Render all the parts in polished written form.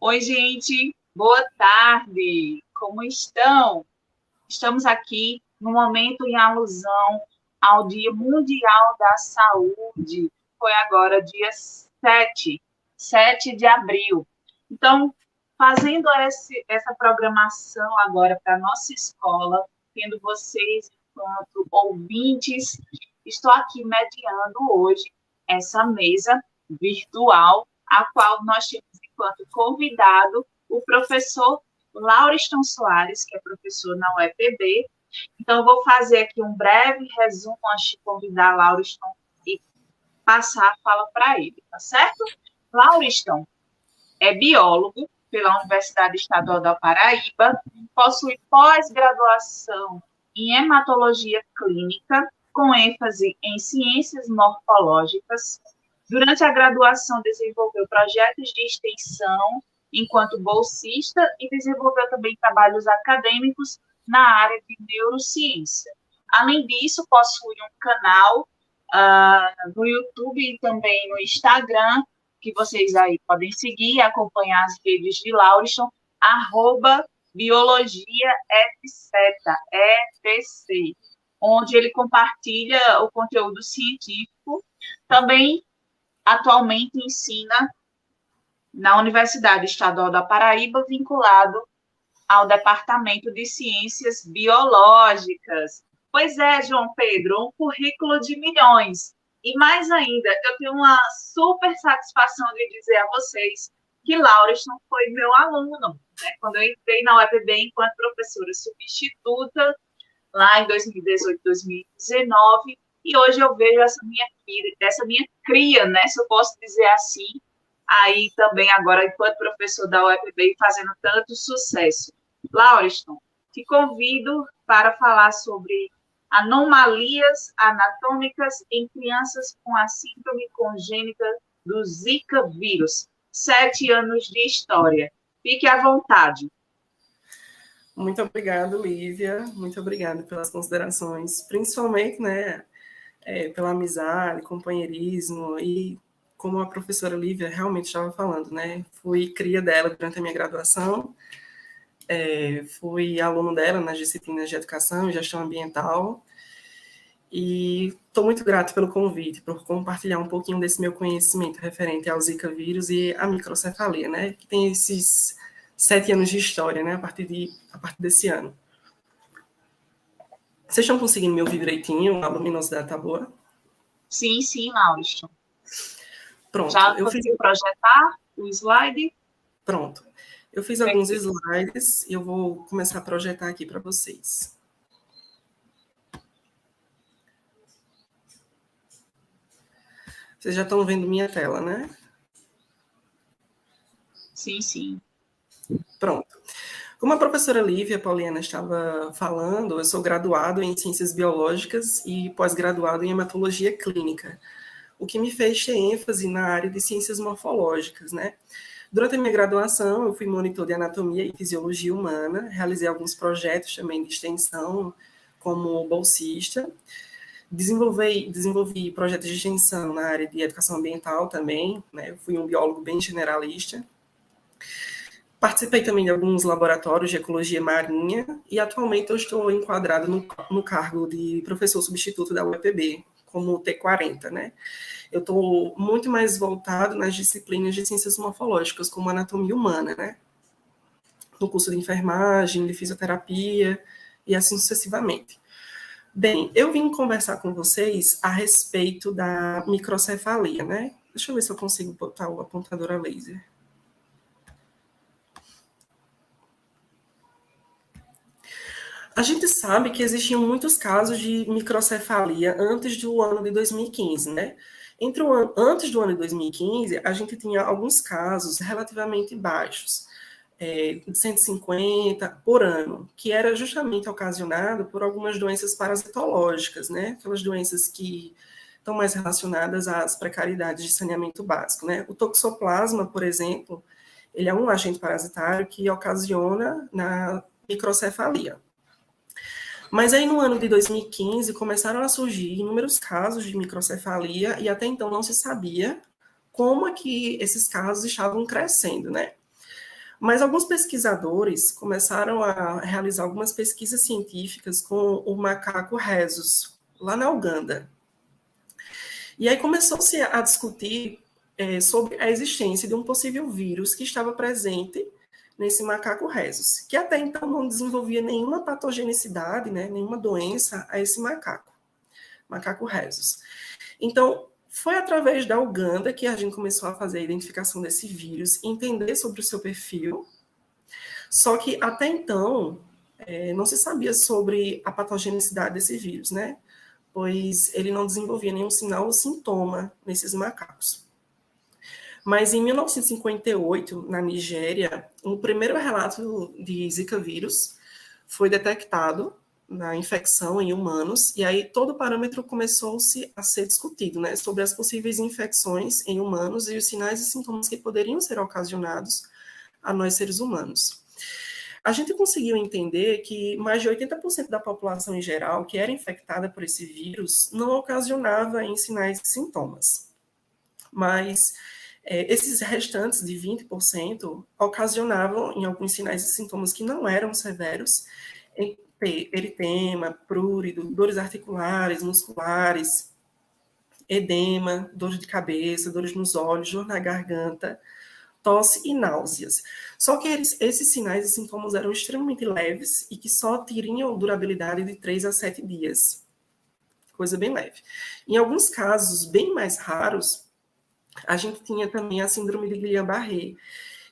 Oi, gente, boa tarde. Como estão? Estamos aqui no momento em alusão ao Dia Mundial da Saúde. Foi agora dia 7 de abril. Então, fazendo essa programação agora para a nossa escola, tendo vocês enquanto ouvintes, estou aqui mediando hoje essa mesa virtual, a qual nós temos enquanto convidado o professor Lauriston Soares, que é professor na UEPB. Então, eu vou fazer aqui um breve resumo antes de convidar Lauriston e passar a fala para ele, tá certo? Lauriston é biólogo pela Universidade Estadual da Paraíba, possui pós-graduação em hematologia clínica, com ênfase em ciências morfológicas. Durante a graduação, desenvolveu projetos de extensão enquanto bolsista e desenvolveu também trabalhos acadêmicos na área de neurociência. Além disso, possui um canal no YouTube e também no Instagram, que vocês aí podem seguir e acompanhar as redes de Lauriston, @biologiaetc, onde ele compartilha o conteúdo científico. Também, atualmente, ensina na Universidade Estadual da Paraíba, vinculado ao Departamento de Ciências Biológicas. Pois é, João Pedro, um currículo de milhões. E mais ainda, eu tenho uma super satisfação de dizer a vocês que Lauriston foi meu aluno, né? Quando eu entrei na UEPB enquanto professora substituta, lá em 2018, 2019, e hoje eu vejo essa minha cria, né, se eu posso dizer assim, aí também agora enquanto professor da UEPB fazendo tanto sucesso. Lauriston, te convido para falar sobre anomalias anatômicas em crianças com a síndrome congênita do Zika vírus. 7 anos de história. Fique à vontade. Muito obrigada, Lívia. Muito obrigada pelas considerações, principalmente, né, pela amizade, companheirismo e como a professora Lívia realmente estava falando, né, fui cria dela durante a minha graduação, fui aluno dela nas disciplinas de educação e gestão ambiental e estou muito grato pelo convite, por compartilhar um pouquinho desse meu conhecimento referente ao Zika vírus e à microcefalia, né, que tem esses 7 anos de história, né, a partir desse ano. Vocês estão conseguindo me ouvir direitinho? A luminosidade está boa? Sim, Lauriston. Pronto. Já consegui projetar o slide? Pronto. Eu fiz alguns slides e eu vou começar a projetar aqui para vocês. Vocês já estão vendo minha tela, né? Sim. Pronto. Como a professora Lívia Pauliana estava falando, eu sou graduado em Ciências Biológicas e pós-graduado em Hematologia Clínica, o que me fez ter ênfase na área de Ciências Morfológicas, né? Durante a minha graduação, eu fui monitor de Anatomia e Fisiologia Humana, realizei alguns projetos também de extensão como bolsista, desenvolvi projetos de extensão na área de Educação Ambiental também, né? Eu fui um biólogo bem generalista. Participei também de alguns laboratórios de ecologia marinha e atualmente eu estou enquadrado no cargo de professor substituto da UEPB, como T40, né? Eu estou muito mais voltado nas disciplinas de ciências morfológicas, como anatomia humana, né? No curso de enfermagem, de fisioterapia e assim sucessivamente. Bem, eu vim conversar com vocês a respeito da microcefalia, né? Deixa eu ver se eu consigo botar o apontador a laser. A gente sabe que existiam muitos casos de microcefalia antes do ano de 2015, né? Antes do ano de 2015, a gente tinha alguns casos relativamente baixos, de 150 por ano, que era justamente ocasionado por algumas doenças parasitológicas, né? Aquelas doenças que estão mais relacionadas às precariedades de saneamento básico, né? O toxoplasma, por exemplo, ele é um agente parasitário que ocasiona na microcefalia. Mas aí no ano de 2015 começaram a surgir inúmeros casos de microcefalia e até então não se sabia como é que esses casos estavam crescendo, né? Mas alguns pesquisadores começaram a realizar algumas pesquisas científicas com o macaco rhesus, lá na Uganda. E aí começou-se a discutir sobre a existência de um possível vírus que estava presente nesse macaco rhesus, que até então não desenvolvia nenhuma patogenicidade, né, nenhuma doença a esse macaco rhesus. Então, foi através da Uganda que a gente começou a fazer a identificação desse vírus, entender sobre o seu perfil, só que até então não se sabia sobre a patogenicidade desse vírus, né? Pois ele não desenvolvia nenhum sinal ou sintoma nesses macacos. Mas em 1958, na Nigéria, o primeiro relato de Zika vírus foi detectado na infecção em humanos, e aí todo o parâmetro começou-se a ser discutido, né, sobre as possíveis infecções em humanos e os sinais e sintomas que poderiam ser ocasionados a nós seres humanos. A gente conseguiu entender que mais de 80% da população em geral que era infectada por esse vírus não ocasionava em sinais e sintomas. Mas esses restantes de 20% ocasionavam em alguns sinais e sintomas que não eram severos, em eritema, prurido, dores articulares, musculares, edema, dores de cabeça, dores nos olhos, dor na garganta, tosse e náuseas. Só que esses sinais e sintomas eram extremamente leves e que só teriam durabilidade de 3 a 7 dias. Coisa bem leve. Em alguns casos bem mais raros, a gente tinha também a síndrome de Guillain-Barré,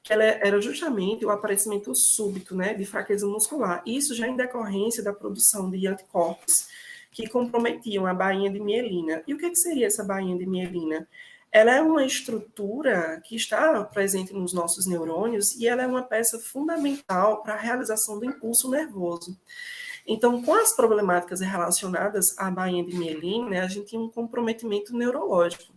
que ela era justamente o aparecimento súbito, né, de fraqueza muscular. Isso já em decorrência da produção de anticorpos que comprometiam a bainha de mielina. E o que seria essa bainha de mielina? Ela é uma estrutura que está presente nos nossos neurônios e ela é uma peça fundamental para a realização do impulso nervoso. Então, com as problemáticas relacionadas à bainha de mielina, né, a gente tinha um comprometimento neurológico.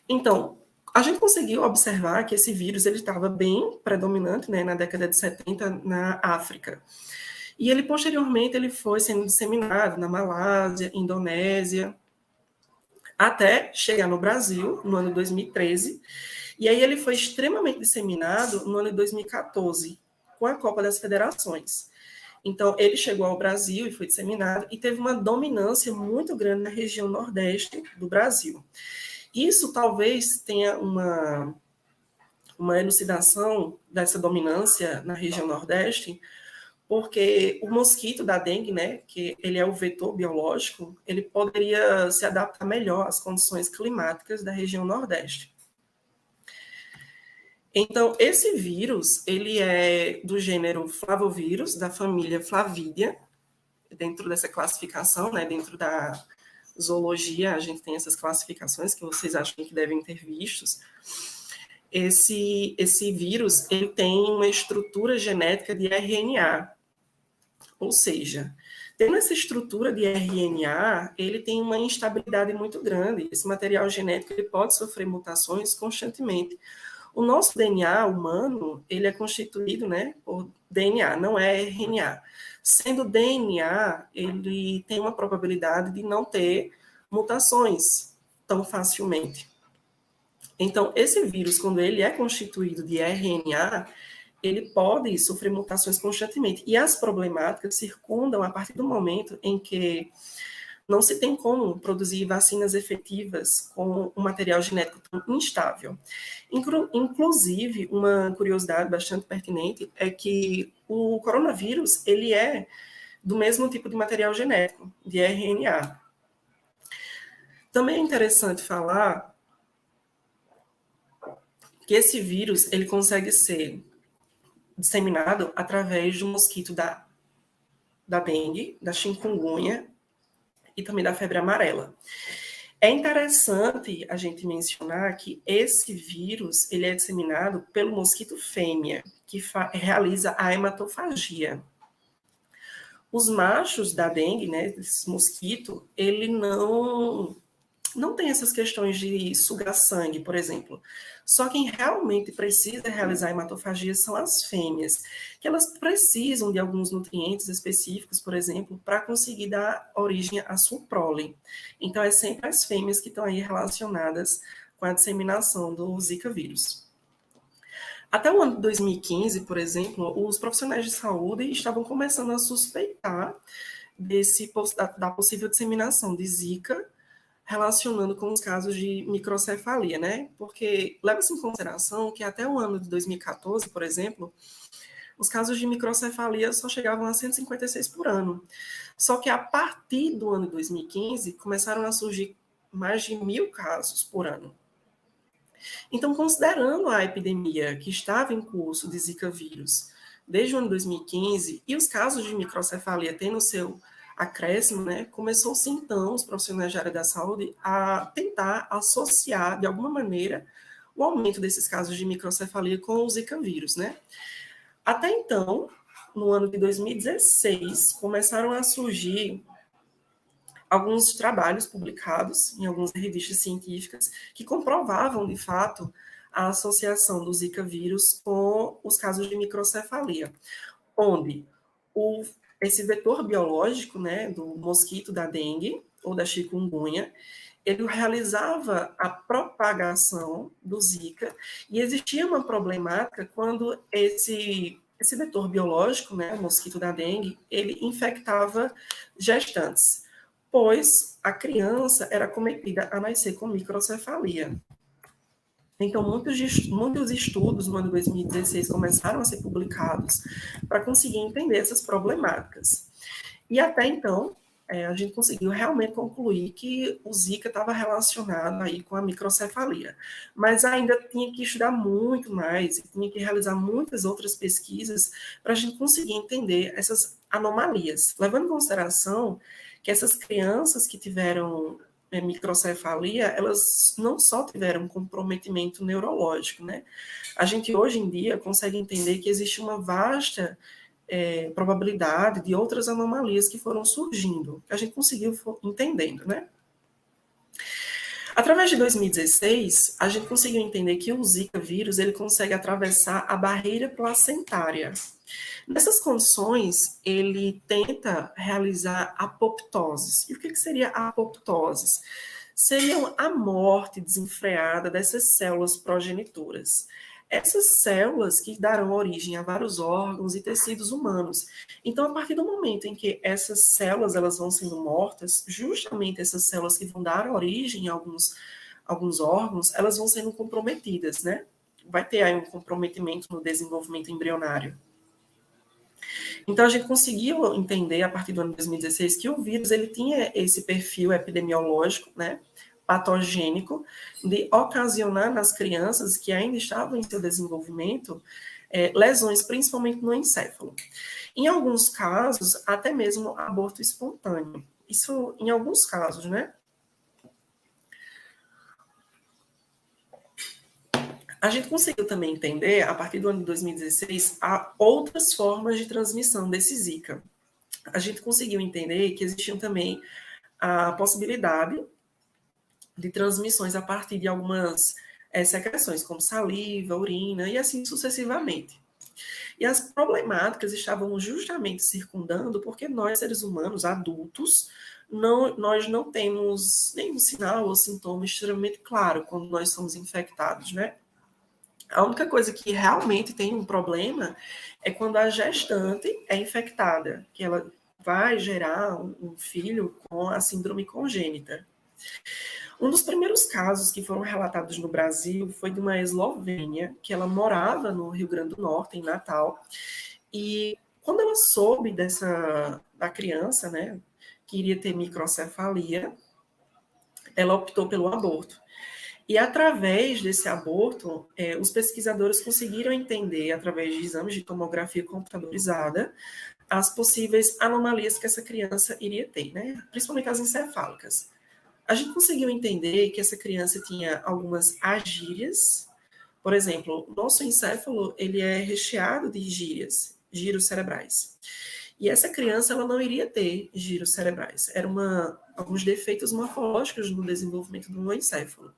Então, a gente conseguiu observar que esse vírus ele estava bem predominante, né, na década de 70 na África. E ele, posteriormente, ele foi sendo disseminado na Malásia, Indonésia, até chegar no Brasil, no ano 2013. E aí ele foi extremamente disseminado no ano de 2014, com a Copa das Federações. Então, ele chegou ao Brasil e foi disseminado, e teve uma dominância muito grande na região nordeste do Brasil. Isso talvez tenha uma elucidação dessa dominância na região nordeste, porque o mosquito da dengue, né, que ele é o vetor biológico, ele poderia se adaptar melhor às condições climáticas da região nordeste. Então, esse vírus, ele é do gênero Flavovírus, da família Flavídea, dentro dessa classificação, né, dentro da zoologia, a gente tem essas classificações que vocês acham que devem ter vistos. Esse vírus, ele tem uma estrutura genética de RNA, ou seja, tendo essa estrutura de RNA, ele tem uma instabilidade muito grande. Esse material genético ele pode sofrer mutações constantemente. O nosso DNA humano, ele é constituído, né, por DNA, não é RNA. Sendo DNA, ele tem uma probabilidade de não ter mutações tão facilmente. Então, esse vírus, quando ele é constituído de RNA, ele pode sofrer mutações constantemente. E as problemáticas circundam a partir do momento em que não se tem como produzir vacinas efetivas com um material genético tão instável. Inclusive, uma curiosidade bastante pertinente é que o coronavírus, ele é do mesmo tipo de material genético, de RNA. Também é interessante falar que esse vírus, ele consegue ser disseminado através do mosquito da dengue, da chikungunya e também da febre amarela. É interessante a gente mencionar que esse vírus ele é disseminado pelo mosquito fêmea, que realiza a hematofagia. Os machos da dengue, né, esse mosquito, ele não tem essas questões de sugar sangue, por exemplo. Só quem realmente precisa realizar hematofagia são as fêmeas, que elas precisam de alguns nutrientes específicos, por exemplo, para conseguir dar origem à sua prole. Então, é sempre as fêmeas que estão aí relacionadas com a disseminação do Zika vírus. Até o ano de 2015, por exemplo, os profissionais de saúde estavam começando a suspeitar da possível disseminação de Zika, relacionando com os casos de microcefalia, né? Porque leva-se em consideração que até o ano de 2014, por exemplo, os casos de microcefalia só chegavam a 156 por ano. Só que a partir do ano de 2015, começaram a surgir mais de 1.000 casos por ano. Então, considerando a epidemia que estava em curso de Zika vírus desde o ano 2015 e os casos de microcefalia tendo seu acréscimo, né, começou-se então os profissionais da área da saúde a tentar associar de alguma maneira o aumento desses casos de microcefalia com o Zika vírus, né? Até então, no ano de 2016, começaram a surgir alguns trabalhos publicados em algumas revistas científicas que comprovavam, de fato, a associação do Zika vírus com os casos de microcefalia, onde esse vetor biológico, né, do mosquito da dengue ou da chikungunya, ele realizava a propagação do Zika e existia uma problemática quando esse vetor biológico, né, o mosquito da dengue, ele infectava gestantes, pois a criança era cometida a nascer com microcefalia. Então, muitos estudos no ano 2016 começaram a ser publicados para conseguir entender essas problemáticas. E até então, a gente conseguiu realmente concluir que o Zika estava relacionado aí com a microcefalia. Mas ainda tinha que estudar muito mais, tinha que realizar muitas outras pesquisas para a gente conseguir entender essas anomalias, levando em consideração que essas crianças que tiveram microcefalia, elas não só tiveram comprometimento neurológico, né? A gente hoje em dia consegue entender que existe uma vasta probabilidade de outras anomalias que foram surgindo, que a gente conseguiu entendendo, né? Através de 2016, a gente conseguiu entender que o Zika vírus, ele consegue atravessar a barreira placentária. Nessas condições, ele tenta realizar apoptoses. E o que seria a apoptose? Seria a morte desenfreada dessas células progenitoras. Essas células que darão origem a vários órgãos e tecidos humanos. Então, a partir do momento em que essas células elas vão sendo mortas, justamente essas células que vão dar origem a alguns órgãos, elas vão sendo comprometidas, né? Vai ter aí um comprometimento no desenvolvimento embrionário. Então, a gente conseguiu entender, a partir do ano de 2016, que o vírus ele tinha esse perfil epidemiológico, né, patogênico, de ocasionar nas crianças que ainda estavam em seu desenvolvimento lesões, principalmente no encéfalo. Em alguns casos, até mesmo aborto espontâneo. Isso em alguns casos, né? A gente conseguiu também entender, a partir do ano de 2016, outras formas de transmissão desse Zika. A gente conseguiu entender que existiam também a possibilidade de transmissões a partir de algumas secreções, como saliva, urina e assim sucessivamente. E as problemáticas estavam justamente circundando porque nós, seres humanos, adultos, nós não temos nenhum sinal ou sintoma extremamente claro quando nós somos infectados, né? A única coisa que realmente tem um problema é quando a gestante é infectada, que ela vai gerar um filho com a síndrome congênita. Um dos primeiros casos que foram relatados no Brasil foi de uma eslovênia, que ela morava no Rio Grande do Norte, em Natal, e quando ela soube da criança, né, que iria ter microcefalia, ela optou pelo aborto. E através desse aborto, os pesquisadores conseguiram entender, através de exames de tomografia computadorizada, as possíveis anomalias que essa criança iria ter, né? Principalmente as encefálicas. A gente conseguiu entender que essa criança tinha algumas agírias. Por exemplo, o nosso encéfalo ele é recheado de giros cerebrais. E essa criança ela não iria ter giros cerebrais. Eram alguns defeitos morfológicos no desenvolvimento do encéfalo.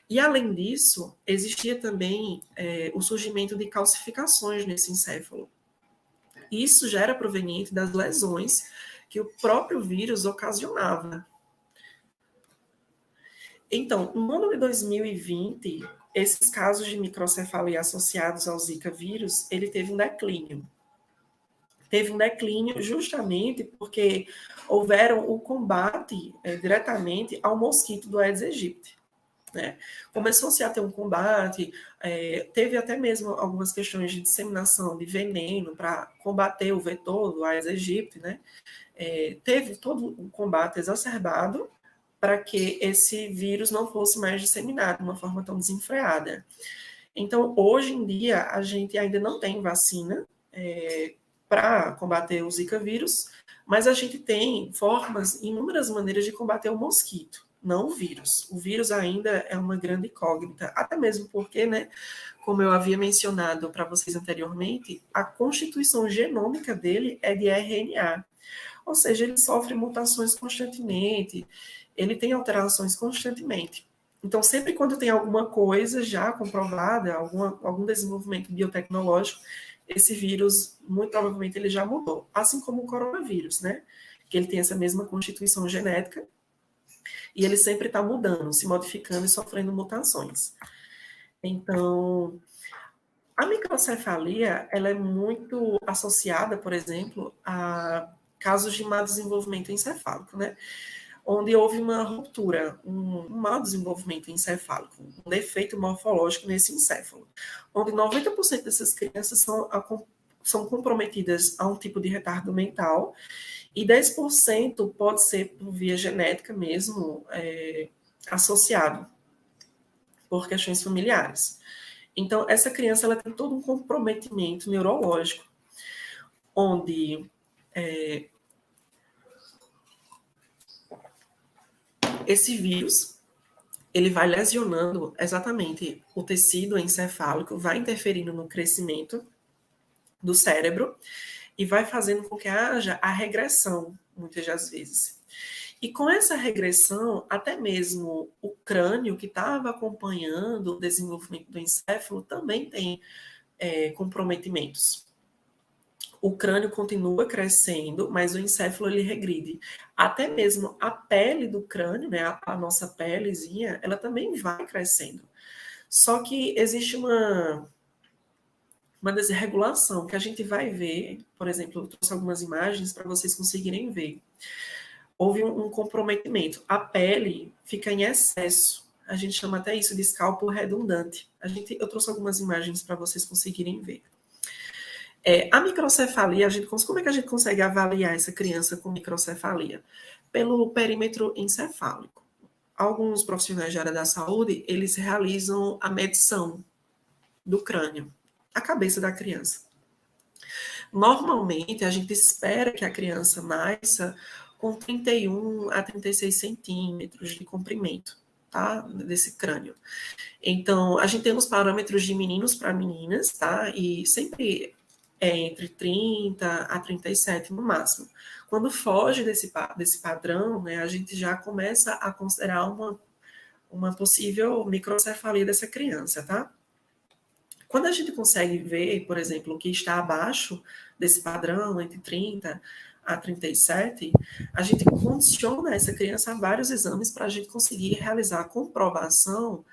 E, além disso, existia também o surgimento de calcificações nesse encéfalo. Isso já era proveniente das lesões que o próprio vírus ocasionava. Então, no ano de 2020, esses casos de microcefalia associados ao Zika vírus, ele teve um declínio. Teve um declínio justamente porque houveram o combate diretamente ao mosquito do Aedes aegypti. Né? Começou-se a ter um combate, teve até mesmo algumas questões de disseminação de veneno para combater o vetor do Aedes aegypti, né? Teve todo um combate exacerbado para que esse vírus não fosse mais disseminado de uma forma tão desenfreada. Então, hoje em dia, a gente ainda não tem vacina para combater o Zika vírus, mas a gente tem formas, inúmeras maneiras de combater o mosquito, não o vírus. O vírus ainda é uma grande incógnita, até mesmo porque, né, como eu havia mencionado para vocês anteriormente, a constituição genômica dele é de RNA, ou seja, ele sofre mutações constantemente, ele tem alterações constantemente. Então, sempre quando tem alguma coisa já comprovada, algum desenvolvimento biotecnológico, esse vírus, muito provavelmente, ele já mudou. Assim como o coronavírus, né? Que ele tem essa mesma constituição genética e ele sempre está mudando, se modificando e sofrendo mutações. Então, a microcefalia, ela é muito associada, por exemplo, a casos de má desenvolvimento encefálico, né? Onde houve uma ruptura, um mau desenvolvimento encefálico, um defeito morfológico nesse encéfalo, onde 90% dessas crianças são comprometidas a um tipo de retardo mental e 10% pode ser por via genética mesmo, associado por questões familiares. Então, essa criança ela tem todo um comprometimento neurológico, onde esse vírus ele vai lesionando exatamente o tecido encefálico, vai interferindo no crescimento do cérebro e vai fazendo com que haja a regressão, muitas das vezes. E com essa regressão, até mesmo o crânio que estava acompanhando o desenvolvimento do encéfalo também tem comprometimentos. O crânio continua crescendo, mas o encéfalo ele regride. Até mesmo a pele do crânio, né, a nossa pelezinha, ela também vai crescendo. Só que existe uma desregulação que a gente vai ver, por exemplo, eu trouxe algumas imagens para vocês conseguirem ver. Houve um comprometimento. A pele fica em excesso. A gente chama até isso de escalpo redundante. Eu trouxe algumas imagens para vocês conseguirem ver. A microcefalia, como é que a gente consegue avaliar essa criança com microcefalia? Pelo perímetro encefálico. Alguns profissionais de área da saúde, eles realizam a medição do crânio, a cabeça da criança. Normalmente, a gente espera que a criança nasça com 31 a 36 centímetros de comprimento, tá? Desse crânio. Então, a gente tem os parâmetros de meninos para meninas, tá? E sempre entre 30 a 37 no máximo. Quando foge desse padrão, né, a gente já começa a considerar uma possível microcefalia dessa criança, tá? Quando a gente consegue ver, por exemplo, o que está abaixo desse padrão, entre 30 a 37, a gente condiciona essa criança a vários exames para a gente conseguir realizar a comprovação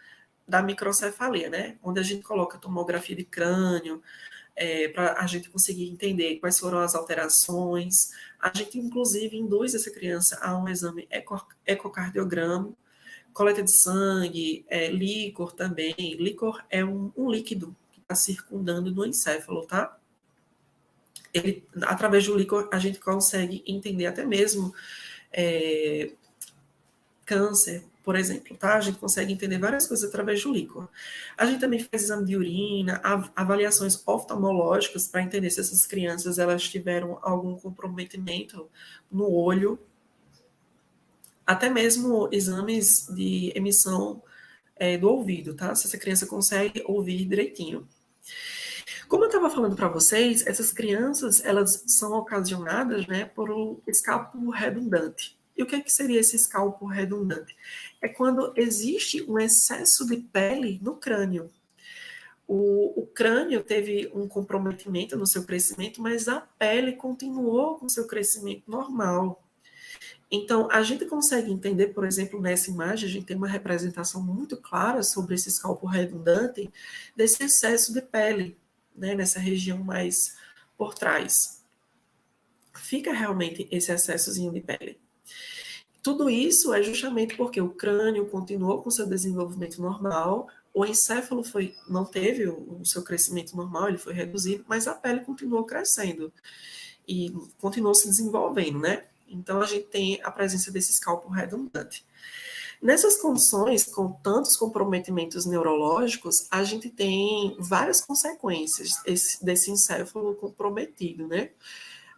da microcefalia, né? Onde a gente coloca tomografia de crânio, para a gente conseguir entender quais foram as alterações. A gente, inclusive, induz essa criança a um exame ecocardiograma, coleta de sangue, líquor também. Líquor é um líquido que está circundando no encéfalo, tá? Através do líquor, a gente consegue entender até mesmo câncer, por exemplo, tá? A gente consegue entender várias coisas através do líquor. A gente também faz exame de urina, avaliações oftalmológicas para entender se essas crianças elas tiveram algum comprometimento no olho, até mesmo exames de emissão do ouvido, tá? Se essa criança consegue ouvir direitinho. Como eu estava falando para vocês, essas crianças elas são ocasionadas, né, por um escalpo redundante. E o que seria esse escalpo redundante? É quando existe um excesso de pele no crânio. O crânio teve um comprometimento no seu crescimento, mas a pele continuou com seu crescimento normal. Então, a gente consegue entender, por exemplo, nessa imagem, a gente tem uma representação muito clara sobre esse escalpo redundante, desse excesso de pele, né, nessa região mais por trás. Fica realmente esse excessozinho de pele. Tudo isso é justamente porque o crânio continuou com seu desenvolvimento normal, o encéfalo não teve o seu crescimento normal, ele foi reduzido, mas a pele continuou crescendo e continuou se desenvolvendo, né? Então, a gente tem a presença desse escalpo redundante. Nessas condições, com tantos comprometimentos neurológicos, a gente tem várias consequências desse encéfalo comprometido, né?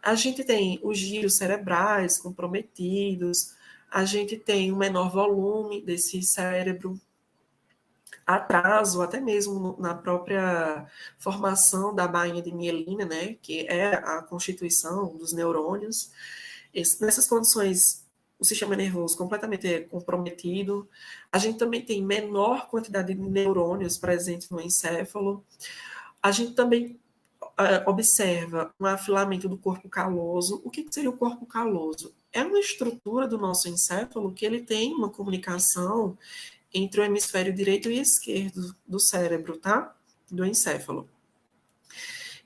A gente tem os giros cerebrais comprometidos, a gente tem um menor volume desse cérebro, atraso até mesmo na própria formação da bainha de mielina, né, que é a constituição dos neurônios. Nessas condições, o sistema nervoso completamente comprometido. A gente também tem menor quantidade de neurônios presentes no encéfalo. A gente também observa um afilamento do corpo caloso. O que seria o corpo caloso? É uma estrutura do nosso encéfalo que ele tem uma comunicação entre o hemisfério direito e esquerdo do cérebro, tá? Do encéfalo.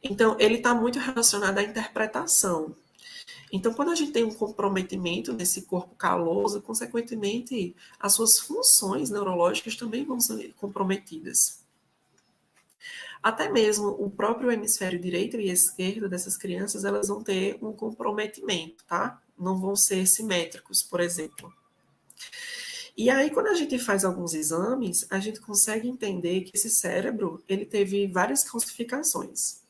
Então, ele está muito relacionado à interpretação. Então, quando a gente tem um comprometimento nesse corpo caloso, consequentemente, as suas funções neurológicas também vão ser comprometidas. Até mesmo o próprio hemisfério direito e esquerdo dessas crianças, elas vão ter um comprometimento, tá? Não vão ser simétricos, por exemplo. E aí, quando a gente faz alguns exames, a gente consegue entender que esse cérebro, ele teve várias calcificações.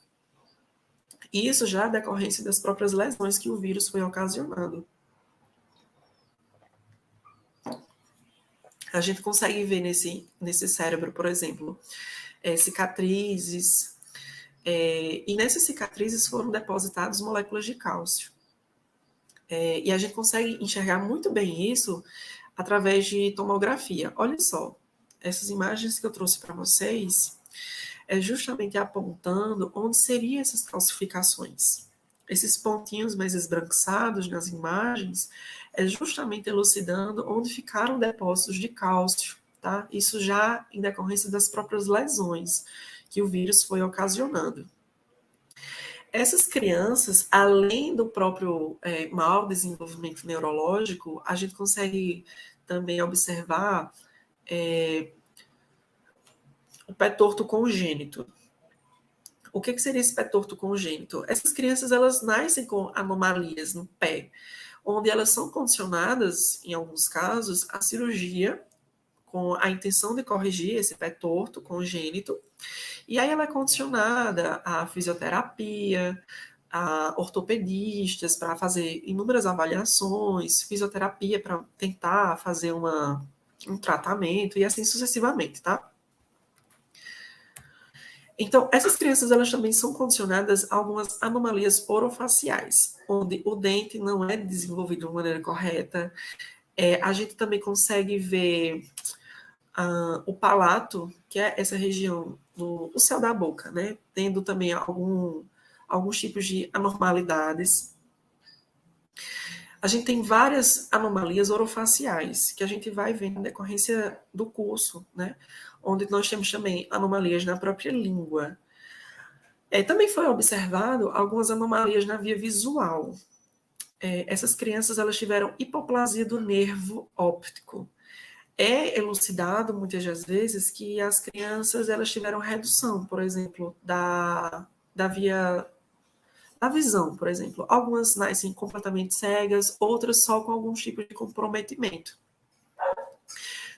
E isso já é decorrência das próprias lesões que o vírus foi ocasionando. A gente consegue ver nesse cérebro, por exemplo, cicatrizes, e nessas cicatrizes foram depositadas moléculas de cálcio. E a gente consegue enxergar muito bem isso através de tomografia. Olha só, essas imagens que eu trouxe para vocês é justamente apontando onde seriam essas calcificações. Esses pontinhos mais esbranquiçados nas imagens é justamente elucidando onde ficaram depósitos de cálcio, tá? Isso já em decorrência das próprias lesões que o vírus foi ocasionando. Essas crianças, além do próprio mau desenvolvimento neurológico, a gente consegue também observar o pé torto congênito. O que seria esse pé torto congênito? Essas crianças, elas nascem com anomalias no pé, onde elas são condicionadas, em alguns casos, à cirurgia, com a intenção de corrigir esse pé torto congênito, e aí ela é condicionada à fisioterapia, a ortopedistas para fazer inúmeras avaliações, fisioterapia para tentar fazer um tratamento e assim sucessivamente, tá? Então, essas crianças, elas também são condicionadas a algumas anomalias orofaciais, onde o dente não é desenvolvido de maneira correta. A gente também consegue ver o palato, que é essa região do céu da boca, né? Tendo também alguns tipos de anormalidades. A gente tem várias anomalias orofaciais que a gente vai vendo em decorrência do curso, né? Onde nós temos também anomalias na própria língua. Também foi observado algumas anomalias na via visual. Essas crianças, elas tiveram hipoplasia do nervo óptico. É elucidado, muitas das vezes, que as crianças, elas tiveram redução, por exemplo, da via da visão, por exemplo. Algumas nascem completamente cegas, outras só com alguns tipos de comprometimento.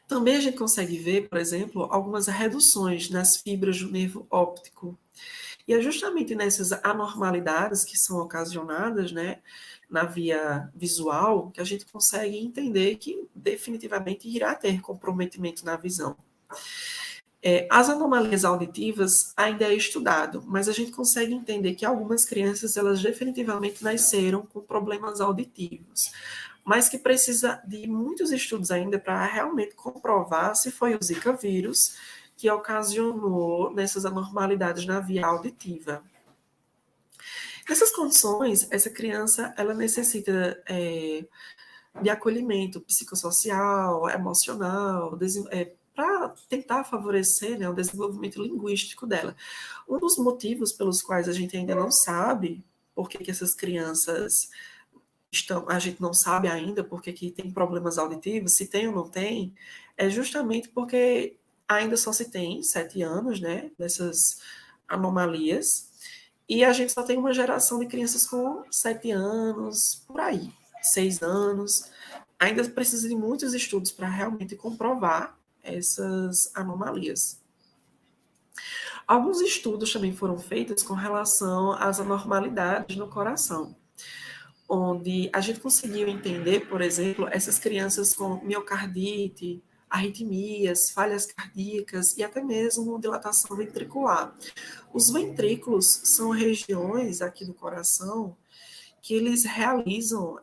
Também a gente consegue ver, por exemplo, algumas reduções nas fibras do nervo óptico. E é justamente nessas anormalidades que são ocasionadas, né, na via visual, que a gente consegue entender que definitivamente irá ter comprometimento na visão. As anomalias auditivas ainda é estudado, mas a gente consegue entender que algumas crianças, elas definitivamente nasceram com problemas auditivos, mas que precisa de muitos estudos ainda para realmente comprovar se foi o Zika vírus que ocasionou nessas anormalidades na via auditiva. Nessas condições, essa criança, ela necessita de acolhimento psicossocial, emocional, para tentar favorecer, né, o desenvolvimento linguístico dela. Um dos motivos pelos quais a gente ainda não sabe por que essas crianças a gente não sabe ainda porque que tem problemas auditivos, se tem ou não tem, é justamente porque ainda só se tem 7 anos, né, dessas anomalias, e a gente só tem uma geração de crianças com 7 anos, por aí, 6 anos. Ainda precisa de muitos estudos para realmente comprovar essas anomalias. Alguns estudos também foram feitos com relação às anormalidades no coração, onde a gente conseguiu entender, por exemplo, essas crianças com miocardite, arritmias, falhas cardíacas e até mesmo dilatação ventricular. Os ventrículos são regiões aqui do coração que eles realizam,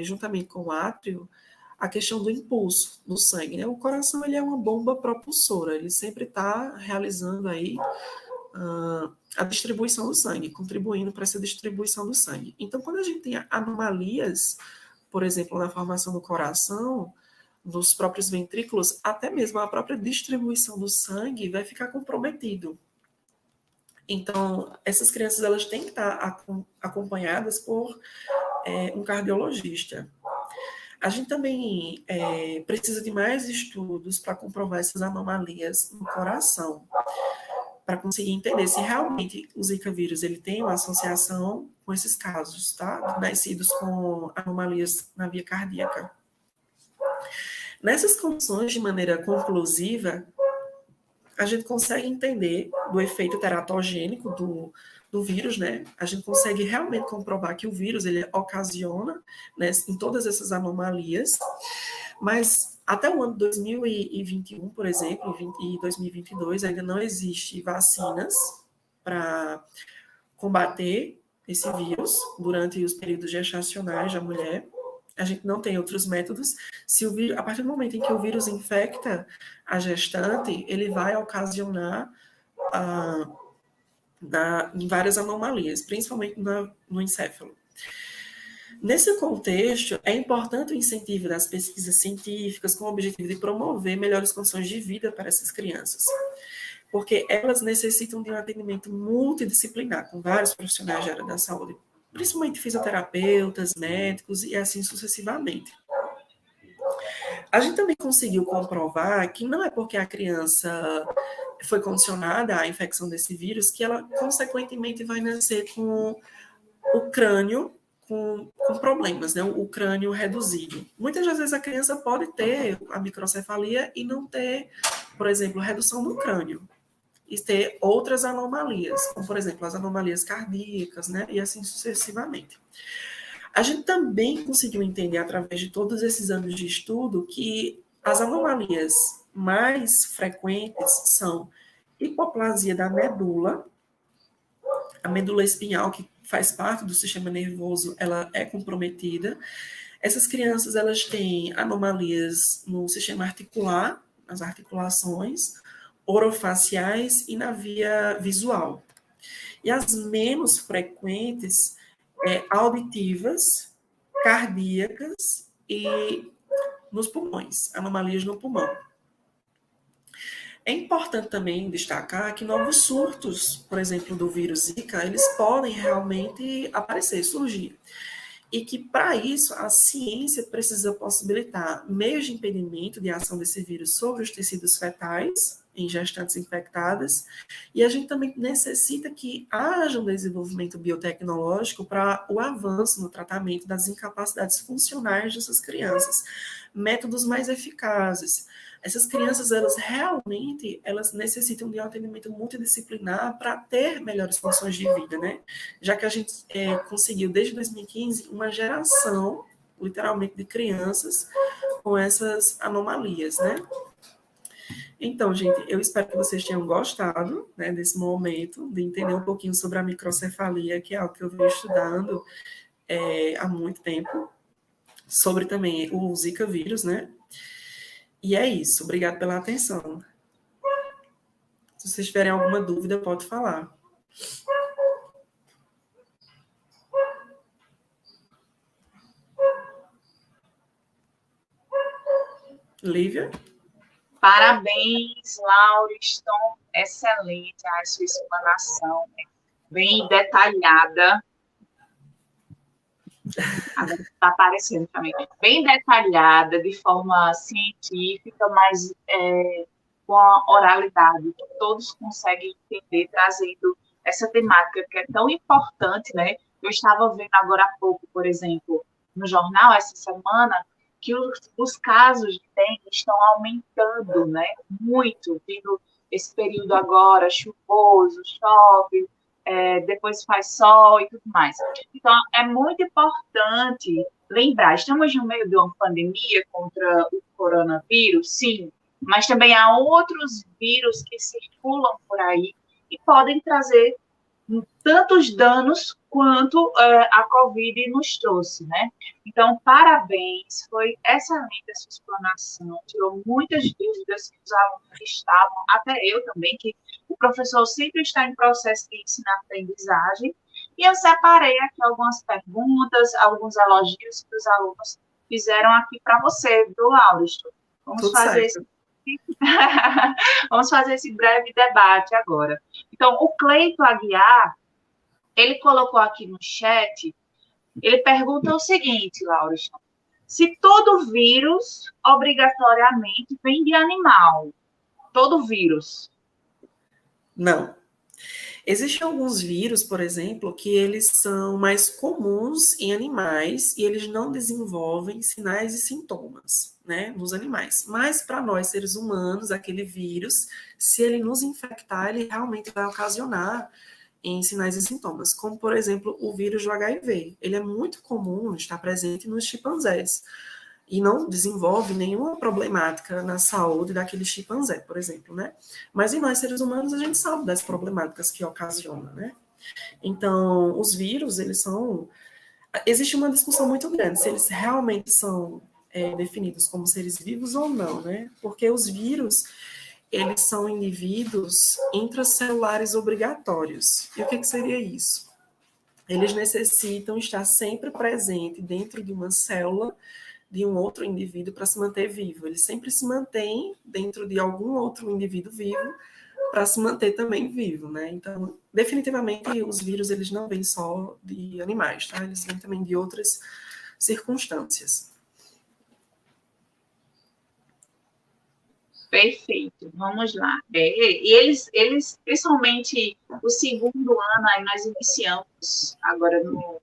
juntamente com o átrio, a questão do impulso do sangue, né? O coração ele é uma bomba propulsora, ele sempre está realizando aí a distribuição do sangue, contribuindo para essa distribuição do sangue. Então, quando a gente tem anomalias, por exemplo, na formação do coração, dos próprios ventrículos, até mesmo a própria distribuição do sangue vai ficar comprometido. Então, essas crianças elas têm que estar acompanhadas por um cardiologista. A gente também precisa de mais estudos para comprovar essas anomalias no coração, para conseguir entender se realmente o Zika vírus ele tem uma associação com esses casos, tá? Nascidos com anomalias na via cardíaca. Nessas condições, de maneira conclusiva, a gente consegue entender do efeito teratogênico do vírus, né? A gente consegue realmente comprovar que o vírus ele ocasiona, né, em todas essas anomalias, mas até o ano 2021, por exemplo, e 2022, ainda não existe vacinas para combater esse vírus durante os períodos gestacionais da mulher. A gente não tem outros métodos. Se o vírus, a partir do momento em que o vírus infecta a gestante, ele vai ocasionar em várias anomalias, principalmente no encéfalo. Nesse contexto, é importante o incentivo das pesquisas científicas com o objetivo de promover melhores condições de vida para essas crianças, porque elas necessitam de um atendimento multidisciplinar com vários profissionais da área da saúde, principalmente fisioterapeutas, médicos e assim sucessivamente. A gente também conseguiu comprovar que não é porque a criança foi condicionada à infecção desse vírus que ela, consequentemente, vai nascer com o crânio com problemas, né? O crânio reduzido. Muitas das vezes a criança pode ter a microcefalia e não ter, por exemplo, redução do crânio. E ter outras anomalias, como, por exemplo, as anomalias cardíacas, né? E assim sucessivamente. A gente também conseguiu entender, através de todos esses anos de estudo, que as anomalias mais frequentes são hipoplasia da medula, a medula espinhal, que faz parte do sistema nervoso, ela é comprometida. Essas crianças, elas têm anomalias no sistema articular, nas articulações, orofaciais e na via visual. E as menos frequentes, auditivas, cardíacas e nos pulmões, anomalias no pulmão. É importante também destacar que novos surtos, por exemplo, do vírus Zika, eles podem realmente aparecer, surgir. E que, para isso, a ciência precisa possibilitar meios de impedimento de ação desse vírus sobre os tecidos fetais, em gestantes infectadas, e a gente também necessita que haja um desenvolvimento biotecnológico para o avanço no tratamento das incapacidades funcionais dessas crianças, métodos mais eficazes. Essas crianças, elas necessitam de um atendimento multidisciplinar para ter melhores condições de vida, né? Já que a gente conseguiu, desde 2015, uma geração, literalmente, de crianças com essas anomalias, né? Então, gente, eu espero que vocês tenham gostado, né, desse momento, de entender um pouquinho sobre a microcefalia, que é algo que eu venho estudando há muito tempo, sobre também o Zika vírus, né? E é isso. Obrigado pela atenção. Se vocês tiverem alguma dúvida, pode falar. Lívia? Parabéns, Lauriston. Excelente a sua explanação, bem detalhada. Agora está aparecendo também. Bem detalhada, de forma científica, mas com a oralidade que todos conseguem entender, trazendo essa temática que é tão importante, né? Eu estava vendo agora há pouco, por exemplo, no jornal, essa semana, que os casos de dengue estão aumentando, né? Muito, vindo esse período agora, chuvoso, chove, depois faz sol e tudo mais. Então, é muito importante lembrar, estamos no meio de uma pandemia contra o coronavírus, sim, mas também há outros vírus que circulam por aí e podem trazer tantos danos quanto a Covid nos trouxe, né? Então, parabéns, foi excelente a sua explanação, tirou muitas dúvidas que os alunos estavam, até eu também, que o professor sempre está em processo de ensino-aprendizagem, e eu separei aqui algumas perguntas, alguns elogios que os alunos fizeram aqui para você, do Lauriston. Vamos Tudo fazer certo. esse Vamos fazer esse breve debate agora. Então, o Cleito Aguiar, ele colocou aqui no chat, ele pergunta o seguinte, Lauriston, se todo vírus obrigatoriamente vem de animal, todo vírus? Não. Existem alguns vírus, por exemplo, que eles são mais comuns em animais e eles não desenvolvem sinais e sintomas, né, nos animais. Mas para nós, seres humanos, aquele vírus, se ele nos infectar, ele realmente vai ocasionar em sinais e sintomas, como, por exemplo, o vírus do HIV. Ele é muito comum, está presente nos chimpanzés e não desenvolve nenhuma problemática na saúde daquele chimpanzé, por exemplo, né? Mas em nós, seres humanos, a gente sabe das problemáticas que ocasiona, né? Então, os vírus, eles são... Existe uma discussão muito grande se eles realmente são definidos como seres vivos ou não, né? Porque os vírus, eles são indivíduos intracelulares obrigatórios. E o que seria isso? Eles necessitam estar sempre presente dentro de uma célula de um outro indivíduo para se manter vivo. Ele sempre se mantém dentro de algum outro indivíduo vivo para se manter também vivo, né? Então, definitivamente, os vírus, eles não vêm só de animais, tá? Eles vêm também de outras circunstâncias. Perfeito, vamos lá. E eles, principalmente o segundo ano, aí nós iniciamos agora no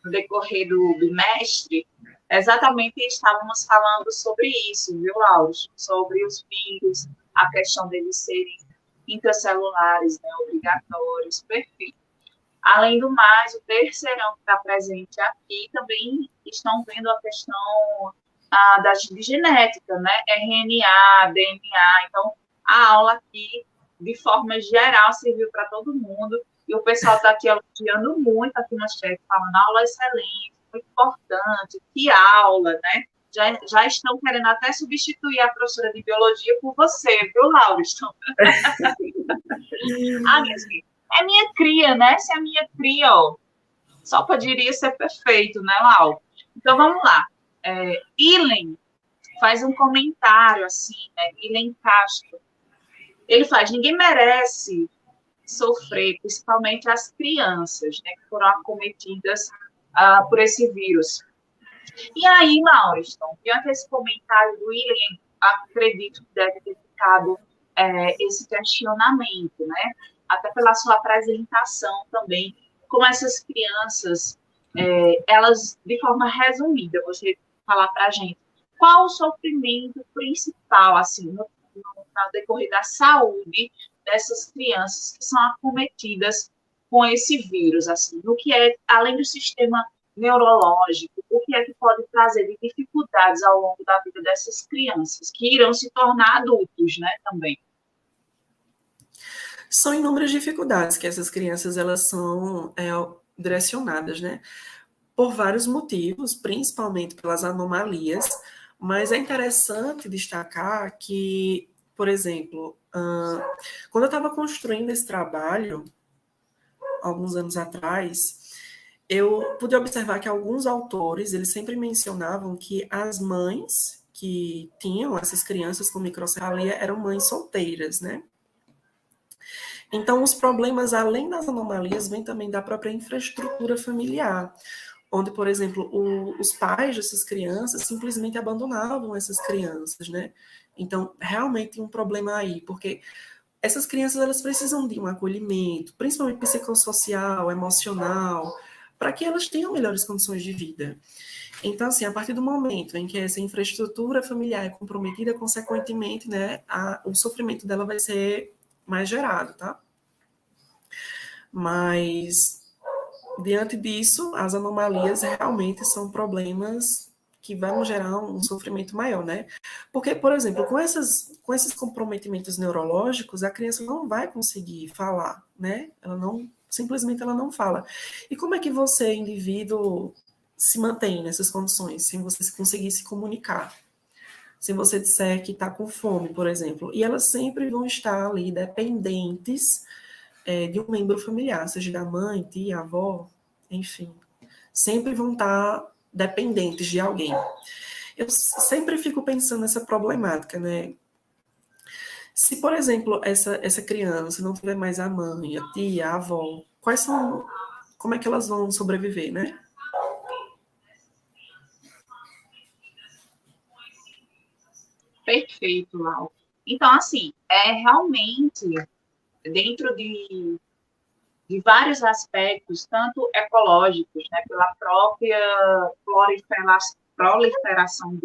decorrer do bimestre, exatamente estávamos falando sobre isso, viu, Lauro? Sobre os vírus, a questão deles serem intracelulares, né, obrigatórios, perfeito. Além do mais, o terceirão que está presente aqui também estão vendo a questão de genética, né? RNA, DNA. Então, a aula aqui, de forma geral, serviu para todo mundo. E o pessoal está aqui elogiando muito aqui no chat, falando aula excelente, muito importante, que aula, né? Já estão querendo até substituir a professora de biologia por você, viu, Lauriston? Minha filha, é minha cria, né? Se é minha cria, ó, só poderia ser perfeito, né, Lau? Então, vamos lá. Ilen faz um comentário, assim, né? Ilen Castro. Ele faz, ninguém merece sofrer, principalmente as crianças, né, que foram acometidas por esse vírus. E aí, Lauriston, diante desse comentário do Ilen, acredito que deve ter ficado esse questionamento, né? Até pela sua apresentação também, como essas crianças, elas, de forma resumida, você falar para a gente, qual o sofrimento principal, assim, no decorrer da saúde dessas crianças que são acometidas com esse vírus, assim, no que é, além do sistema neurológico, o que é que pode trazer de dificuldades ao longo da vida dessas crianças, que irão se tornar adultos, né, também. São inúmeras dificuldades que essas crianças, elas são direcionadas, né, por vários motivos, principalmente pelas anomalias, mas é interessante destacar que, por exemplo, quando eu estava construindo esse trabalho, alguns anos atrás, eu pude observar que alguns autores, eles sempre mencionavam que as mães que tinham essas crianças com microcefalia eram mães solteiras, né? Então, os problemas, além das anomalias, vêm também da própria infraestrutura familiar, onde, por exemplo, os pais dessas crianças simplesmente abandonavam essas crianças, né? Então, realmente tem um problema aí, porque essas crianças, elas precisam de um acolhimento, principalmente psicossocial, emocional, para que elas tenham melhores condições de vida. Então, assim, a partir do momento em que essa infraestrutura familiar é comprometida, consequentemente, né, o sofrimento dela vai ser mais gerado, tá? Mas, diante disso, as anomalias realmente são problemas que vão gerar um sofrimento maior, né? Porque, por exemplo, com esses comprometimentos neurológicos, a criança não vai conseguir falar, né? Simplesmente ela não fala. E como é que você, indivíduo, se mantém nessas condições, sem você conseguir se comunicar? Se você disser que está com fome, por exemplo, e elas sempre vão estar ali dependentes de um membro familiar, seja da mãe, tia, avó, enfim, sempre vão estar dependentes de alguém. Eu sempre fico pensando nessa problemática, né? Se, por exemplo, essa criança não tiver mais a mãe, a tia, a avó, como é que elas vão sobreviver, né? Perfeito, Lau. Então, assim, realmente dentro de vários aspectos, tanto ecológicos, né, pela própria proliferação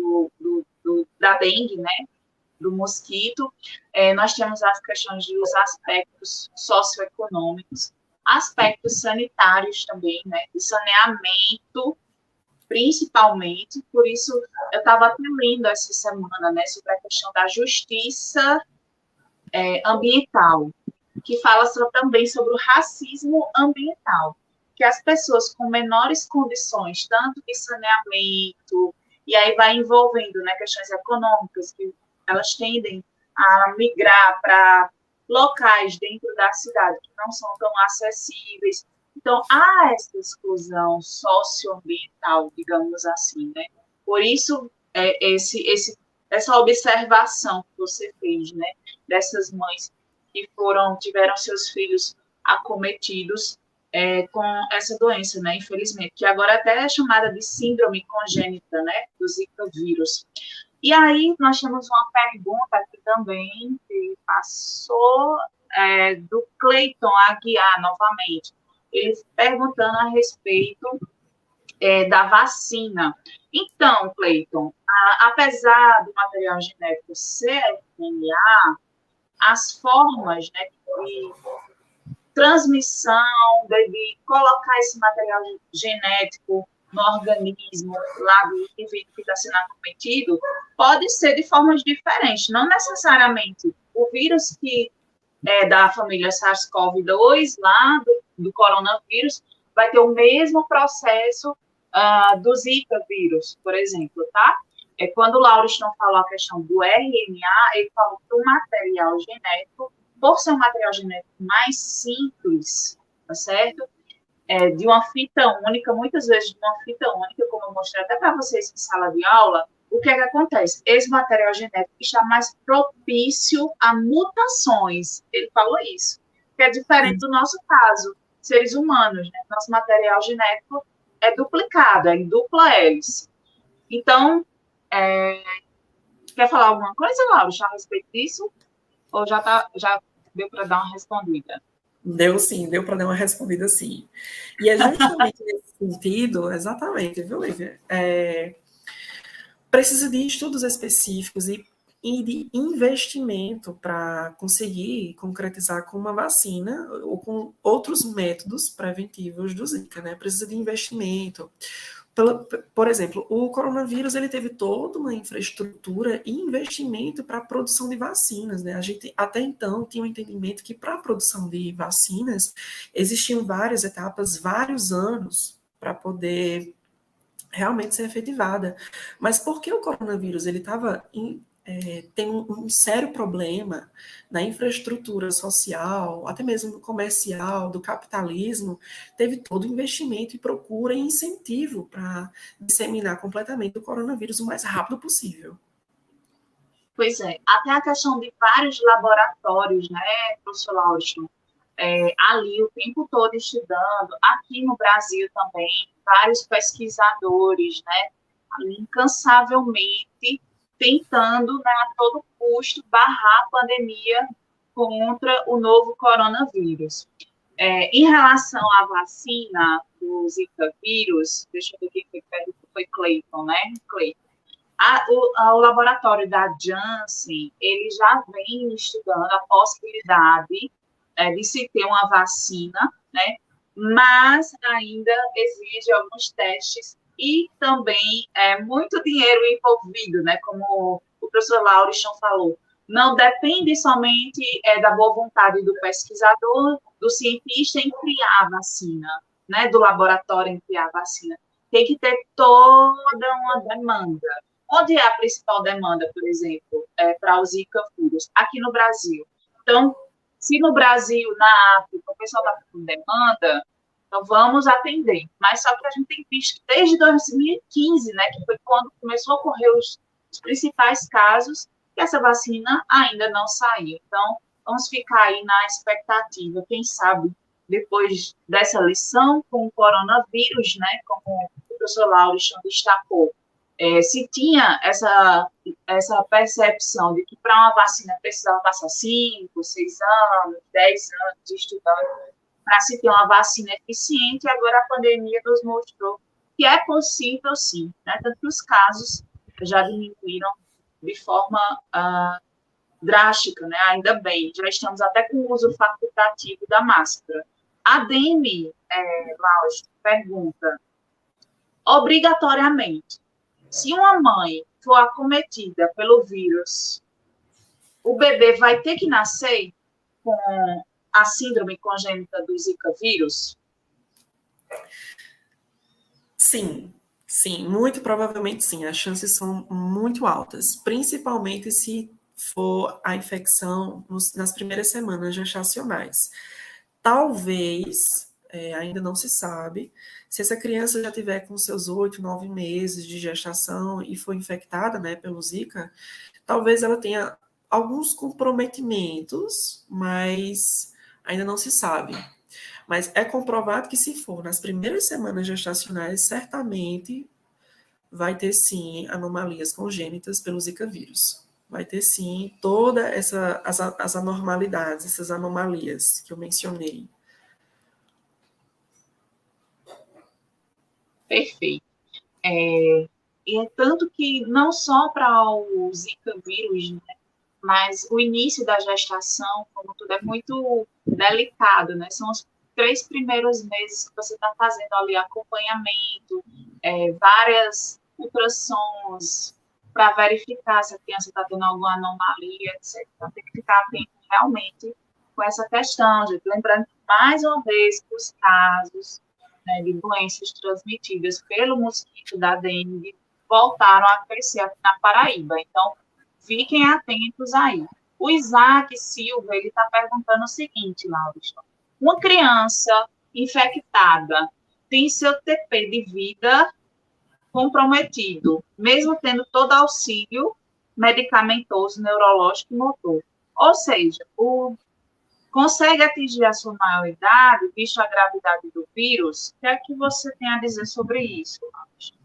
da dengue, né, do mosquito, nós temos as questões dos aspectos socioeconômicos, aspectos sanitários também, né, de saneamento, principalmente, por isso eu estava até lendo essa semana, né, sobre a questão da justiça ambiental, que fala também sobre o racismo ambiental, que as pessoas com menores condições, tanto de saneamento, e aí vai envolvendo, né, questões econômicas, que elas tendem a migrar para locais dentro da cidade que não são tão acessíveis. Então, há essa exclusão socioambiental, digamos assim, né? Por isso, essa observação que você fez, né, dessas mães que tiveram seus filhos acometidos com essa doença, né, infelizmente, que agora até é chamada de síndrome congênita, né, do Zika vírus. E aí nós temos uma pergunta aqui também, que passou do Cleiton Aguiar, novamente, ele perguntando a respeito da vacina. Então, Cleiton, apesar do material genético ser RNA, as formas, né, de transmissão, de colocar esse material genético no organismo lá do indivíduo que está sendo acometido, pode ser de formas diferentes. Não necessariamente o vírus que é da família SARS-CoV-2, lá do coronavírus, vai ter o mesmo processo do Zika vírus, por exemplo, tá? Quando o Lauriston falou a questão do RNA, ele falou que o material genético, por ser um material genético mais simples, tá certo? De uma fita única, muitas vezes de uma fita única, como eu mostrei até para vocês em sala de aula, o que é que acontece? Esse material genético está mais propício a mutações. Ele falou isso, que é diferente do nosso caso, seres humanos, né? Nosso material genético é duplicado, é em dupla hélice. Então, quer falar alguma coisa, Laura, a respeito disso? Ou já deu para dar uma respondida? Deu sim, deu para dar uma respondida sim. E é justamente nesse sentido, exatamente, viu, Lívia? Precisa de estudos específicos e de investimento para conseguir concretizar com uma vacina ou com outros métodos preventivos do Zika, né? Precisa de investimento. Por exemplo, o coronavírus ele teve toda uma infraestrutura e investimento para a produção de vacinas, né? A gente até então tinha um entendimento que para a produção de vacinas existiam várias etapas, vários anos para poder realmente ser efetivada. Mas porque o coronavírus ele estava tem um sério problema na infraestrutura social, até mesmo comercial, do capitalismo, teve todo investimento e procura e incentivo para disseminar completamente o coronavírus o mais rápido possível, Pois é, até a questão de vários laboratórios, né, professor Laurison, ali o tempo todo estudando, aqui no Brasil também, vários pesquisadores, né, ali incansavelmente tentando, né, a todo custo, barrar a pandemia contra o novo coronavírus. Em relação à vacina do Zika vírus, deixa eu ver quem foi Clayton, né? Clayton. O laboratório da Janssen, ele já vem estudando a possibilidade de se ter uma vacina, né? Mas ainda exige alguns testes e também muito dinheiro envolvido, né? Como o professor Lauriston falou, não depende somente da boa vontade do pesquisador, do cientista em criar a vacina, né? Do laboratório em criar a vacina. Tem que ter toda uma demanda. Onde é a principal demanda, por exemplo, para o Zika vírus? Aqui no Brasil. Então, se no Brasil, na África, o pessoal está com demanda, então vamos atender. Mas só que a gente tem visto que desde 2015, né, que foi quando começou a ocorrer os principais casos, que essa vacina ainda não saiu. Então, vamos ficar aí na expectativa, quem sabe, depois dessa lição com o coronavírus, né, como o professor Lauriston destacou, se tinha essa percepção de que para uma vacina precisava passar 5, 6 anos, 10 anos estudando para se ter uma vacina eficiente, agora a pandemia nos mostrou que é possível sim, né? Tanto que os casos já diminuíram de forma drástica, né? Ainda bem, já estamos até com o uso facultativo da máscara. A Demi, Laus, pergunta, obrigatoriamente, se uma mãe for acometida pelo vírus, o bebê vai ter que nascer com a síndrome congênita do Zika vírus? Sim, sim, muito provavelmente sim. As chances são muito altas, principalmente se for a infecção nas primeiras semanas gestacionais. Talvez, ainda não se sabe, se essa criança já tiver com seus 8, 9 meses de gestação e foi infectada, né, pelo Zika, talvez ela tenha alguns comprometimentos, mas ainda não se sabe. Mas é comprovado que se for nas primeiras semanas gestacionais, certamente vai ter sim anomalias congênitas pelo Zika vírus. Vai ter sim todas as anormalidades, essas anomalias que eu mencionei. Perfeito. E é tanto que não só para o Zika vírus, né, mas o início da gestação, como tudo, é muito delicado, né? São os 3 primeiros meses que você está fazendo ali acompanhamento, várias ultrassons para verificar se a criança está tendo alguma anomalia, etc. Então, tem que ficar atento realmente com essa questão, gente. Lembrando, mais uma vez, que os casos, né, de doenças transmitidas pelo mosquito da dengue voltaram a crescer aqui na Paraíba. Então, fiquem atentos aí. O Isaac Silva, ele está perguntando o seguinte, Lauriston. Uma criança infectada tem seu TP de vida comprometido, mesmo tendo todo auxílio medicamentoso, neurológico e motor. Ou seja, consegue atingir a sua maioridade, visto a gravidade do vírus? O que é que você tem a dizer sobre isso, Lauriston?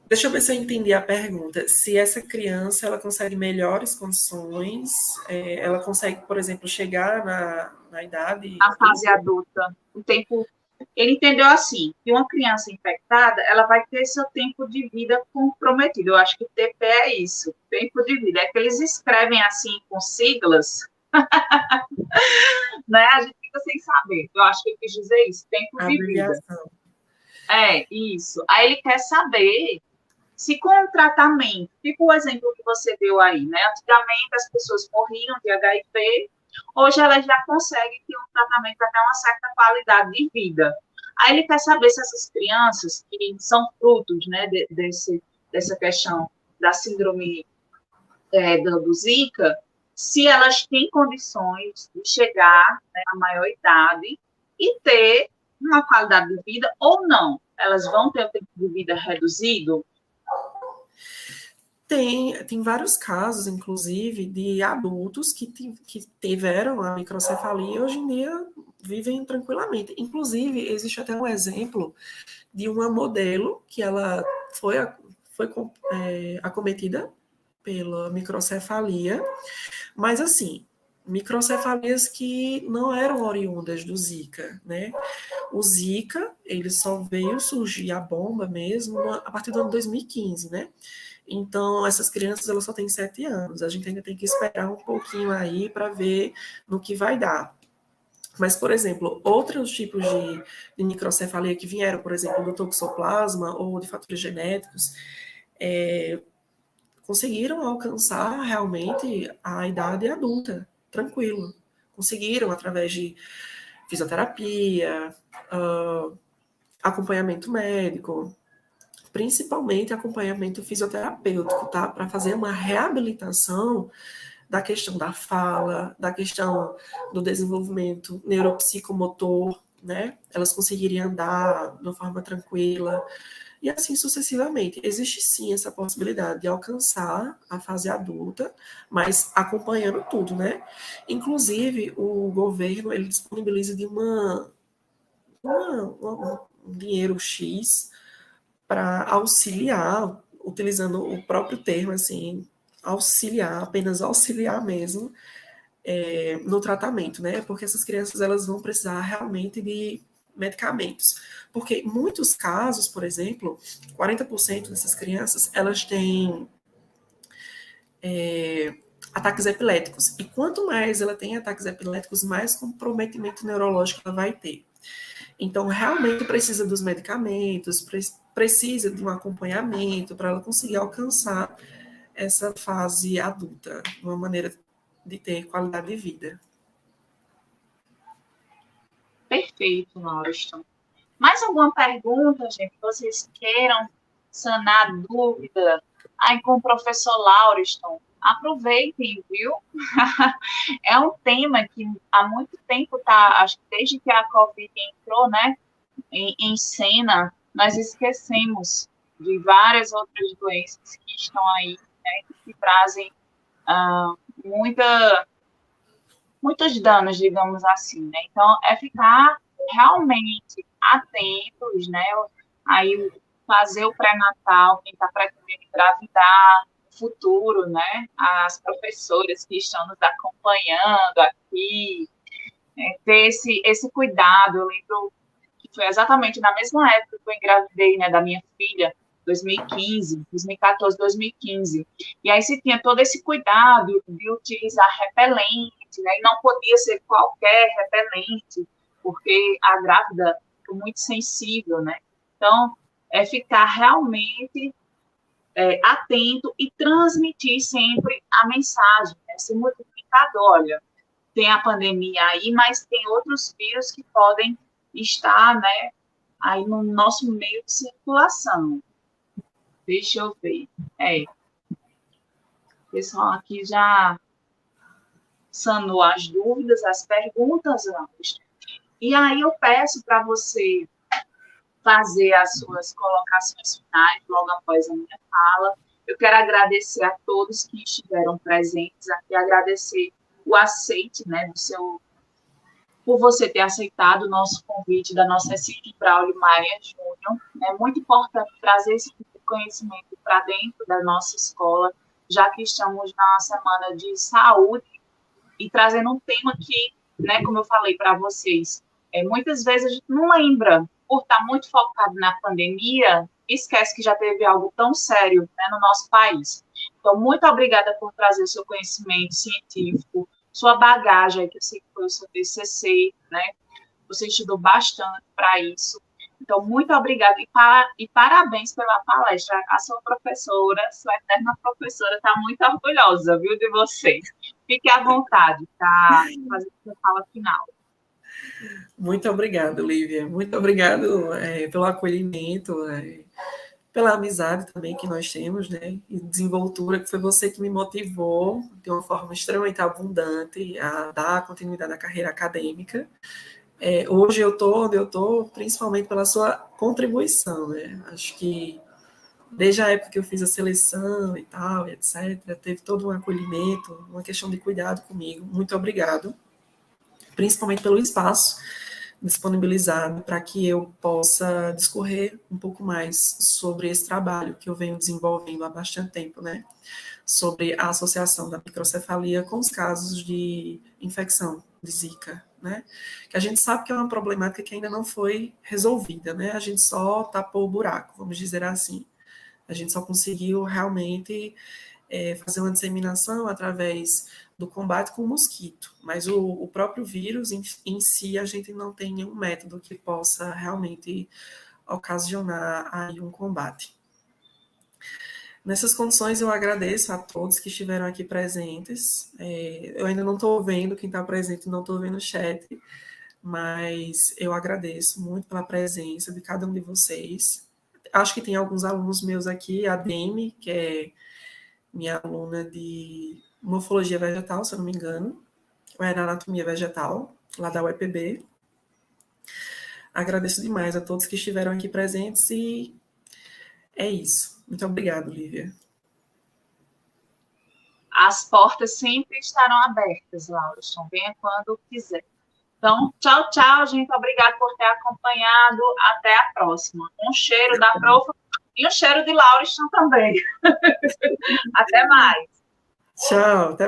Deixa eu ver se eu entendi a pergunta. Se essa criança ela consegue melhores condições, ela consegue, por exemplo, chegar na idade... A fase adulta. O tempo... Ele entendeu assim, que uma criança infectada, ela vai ter seu tempo de vida comprometido. Eu acho que TP é isso, tempo de vida. É que eles escrevem assim, com siglas, né? A gente fica sem saber. Eu acho que eu quis dizer isso, tempo de vida. Isso. Aí ele quer saber se com o tratamento, tipo o exemplo que você deu aí, né? Antigamente as pessoas morriam de HIV, hoje elas já conseguem ter um tratamento até uma certa qualidade de vida. Aí ele quer saber se essas crianças, que são frutos, né, dessa questão da síndrome do Zika, se elas têm condições de chegar, né, à maior idade e ter uma qualidade de vida ou não. Elas vão ter o tempo de vida reduzido? Tem vários casos, inclusive, de adultos que tiveram a microcefalia e hoje em dia vivem tranquilamente. Inclusive, existe até um exemplo de uma modelo que ela foi acometida pela microcefalia, mas assim, microcefalias que não eram oriundas do Zika, né? O Zika, ele só veio surgir a bomba mesmo a partir do ano 2015, né? Então, essas crianças, elas só têm 7 anos. A gente ainda tem que esperar um pouquinho aí para ver no que vai dar. Mas, por exemplo, outros tipos de microcefalia que vieram, por exemplo, do toxoplasma ou de fatores genéticos, conseguiram alcançar realmente a idade adulta, tranquilo. Conseguiram através de fisioterapia, acompanhamento médico, principalmente acompanhamento fisioterapêutico, tá? Para fazer uma reabilitação da questão da fala, da questão do desenvolvimento neuropsicomotor, né? Elas conseguiriam andar de uma forma tranquila, e assim sucessivamente. Existe sim essa possibilidade de alcançar a fase adulta, mas acompanhando tudo, né? Inclusive, o governo, ele disponibiliza de um dinheiro X para auxiliar, utilizando o próprio termo, assim, auxiliar, apenas auxiliar mesmo, no tratamento, né? Porque essas crianças, elas vão precisar realmente de medicamentos. Porque em muitos casos, por exemplo, 40% dessas crianças, elas têm ataques epiléticos. E quanto mais ela tem ataques epiléticos, mais comprometimento neurológico ela vai ter. Então, realmente precisa dos medicamentos, precisa de um acompanhamento para ela conseguir alcançar essa fase adulta, de uma maneira de ter qualidade de vida. Perfeito, Lauriston. Mais alguma pergunta, gente, que vocês queiram sanar dúvida aí com o professor Lauriston? Aproveitem, viu? É um tema que há muito tempo tá, acho que desde que a Covid entrou, né, em cena, nós esquecemos de várias outras doenças que estão aí, né, que trazem muitos danos, digamos assim, né? Então, é ficar realmente atentos, né? Aí fazer o pré-natal, quem está pretendendo engravidar, futuro, né? As professoras que estão nos acompanhando aqui, ter esse cuidado. Eu lembro que foi exatamente na mesma época que eu engravidei, né, da minha filha, 2015, 2014, 2015. E aí se tinha todo esse cuidado de utilizar repelente, né, e não podia ser qualquer repelente, porque a grávida é muito sensível, né? Então, é ficar realmente atento e transmitir sempre a mensagem, né? Ser multiplicador, olha, tem a pandemia aí, mas tem outros vírus que podem estar, né, aí no nosso meio de circulação. Deixa eu ver. O pessoal aqui já sanou as dúvidas, as perguntas, Augusto. E aí eu peço para você fazer as suas colocações finais logo após a minha fala. Eu quero agradecer a todos que estiveram presentes aqui, agradecer o aceite, né, por você ter aceitado o nosso convite da nossa Cid Braulio Maia Júnior. É muito importante trazer esse tipo de conhecimento para dentro da nossa escola, já que estamos na semana de saúde e trazendo um tema que, né, como eu falei para vocês, muitas vezes a gente não lembra, por estar muito focado na pandemia, esquece que já teve algo tão sério, né, no nosso país. Então, muito obrigada por trazer o seu conhecimento científico, sua bagagem, que eu sei que foi o seu TCC, né? Você estudou bastante para isso. Então, muito obrigada e parabéns pela palestra. A sua professora, sua eterna professora, está muito orgulhosa, viu, de você. Fique à vontade para fazer a sua fala final. Muito obrigado, Lívia. Muito obrigado pelo acolhimento, pela amizade também que nós temos, né? E desenvoltura, que foi você que me motivou de uma forma extremamente abundante a dar continuidade à carreira acadêmica. Hoje eu estou onde eu estou, principalmente pela sua contribuição, né? Acho que desde a época que eu fiz a seleção e tal, etc., teve todo um acolhimento, uma questão de cuidado comigo. Muito obrigado, principalmente pelo espaço disponibilizado para que eu possa discorrer um pouco mais sobre esse trabalho que eu venho desenvolvendo há bastante tempo, né? Sobre a associação da microcefalia com os casos de infecção de Zika, né? Que a gente sabe que é uma problemática que ainda não foi resolvida, né? A gente só tapou o buraco, vamos dizer assim. A gente só conseguiu realmente fazer uma disseminação através do combate com o mosquito, mas o próprio vírus em si a gente não tem nenhum método que possa realmente ocasionar aí um combate. Nessas condições, eu agradeço a todos que estiveram aqui presentes. Eu ainda não estou vendo quem está presente, não estou vendo o chat, mas eu agradeço muito pela presença de cada um de vocês. Acho que tem alguns alunos meus aqui, a Demi, que é minha aluna de morfologia vegetal, se eu não me engano, ou era anatomia vegetal, lá da UEPB. Agradeço demais a todos que estiveram aqui presentes e é isso. Muito obrigado, Lívia. As portas sempre estarão abertas, Lauriston. Venha quando quiser. Então, tchau, tchau, gente. Obrigada por ter acompanhado. Até a próxima. Um cheiro da prof e um cheiro de Lauriston também. Até mais. Tchau. Até